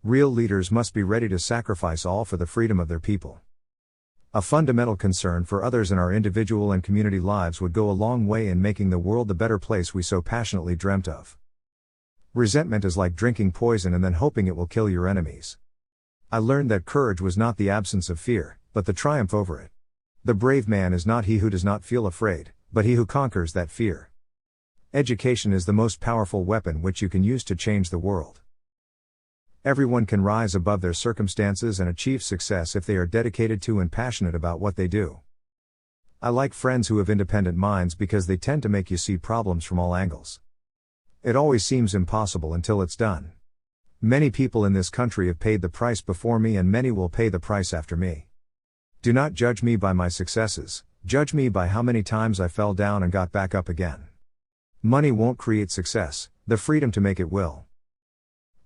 Real leaders must be ready to sacrifice all for the freedom of their people. A fundamental concern for others in our individual and community lives would go a long way in making the world the better place we so passionately dreamt of. Resentment is like drinking poison and then hoping it will kill your enemies. I learned that courage was not the absence of fear, but the triumph over it. The brave man is not he who does not feel afraid, but he who conquers that fear. Education is the most powerful weapon which you can use to change the world. Everyone can rise above their circumstances and achieve success if they are dedicated to and passionate about what they do. I like friends who have independent minds because they tend to make you see problems from all angles. It always seems impossible until it's done. Many people in this country have paid the price before me and many will pay the price after me. Do not judge me by my successes, judge me by how many times I fell down and got back up again. Money won't create success, the freedom to make it will.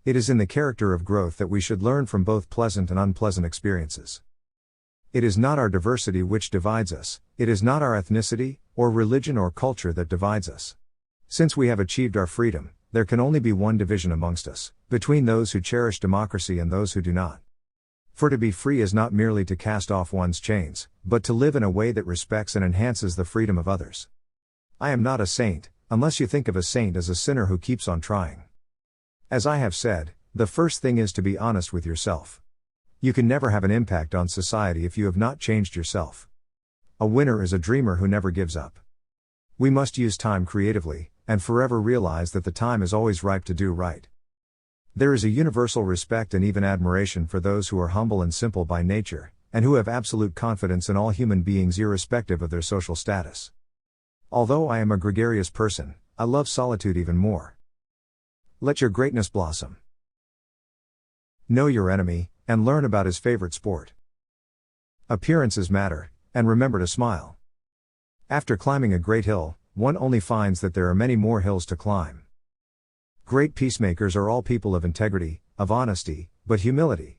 It is in the character of growth that we should learn from both pleasant and unpleasant experiences. It is not our diversity which divides us, it is not our ethnicity, or religion or culture that divides us. Since we have achieved our freedom, there can only be one division amongst us, between those who cherish democracy and those who do not. For to be free is not merely to cast off one's chains, but to live in a way that respects and enhances the freedom of others. I am not a saint, unless you think of a saint as a sinner who keeps on trying. As I have said, the first thing is to be honest with yourself. You can never have an impact on society if you have not changed yourself. A winner is a dreamer who never gives up. We must use time creatively, and forever realize that the time is always ripe to do right. There is a universal respect and even admiration for those who are humble and simple by nature, and who have absolute confidence in all human beings irrespective of their social status. Although I am a gregarious person, I love solitude even more. Let your greatness blossom. Know your enemy, and learn about his favorite sport. Appearances matter, and remember to smile. After climbing a great hill, one only finds that there are many more hills to climb. Great peacemakers are all people of integrity, of honesty, but humility.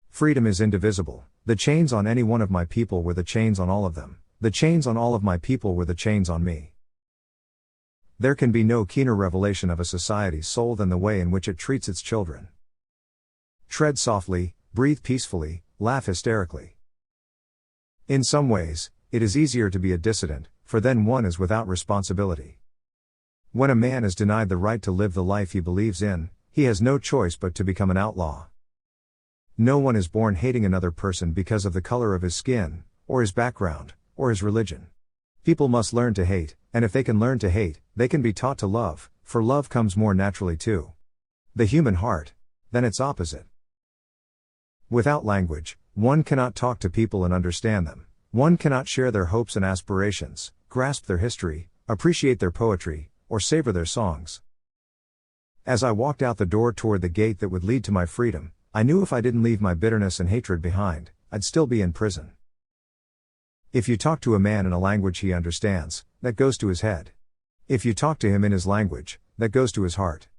Freedom is indivisible. The chains on any one of my people were the chains on all of them. The chains on all of my people were the chains on me. There can be no keener revelation of a society's soul than the way in which it treats its children. Tread softly, breathe peacefully, laugh hysterically. In some ways, it is easier to be a dissident, for then one is without responsibility. When a man is denied the right to live the life he believes in, he has no choice but to become an outlaw. No one is born hating another person because of the color of his skin, or his background, or his religion. People must learn to hate, and if they can learn to hate, they can be taught to love, for love comes more naturally to the human heart than its opposite. Without language, one cannot talk to people and understand them. One cannot share their hopes and aspirations, grasp their history, appreciate their poetry, or savor their songs. As I walked out the door toward the gate that would lead to my freedom, I knew if I didn't leave my bitterness and hatred behind, I'd still be in prison. If you talk to a man in a language he understands, that goes to his head. If you talk to him in his language, that goes to his heart.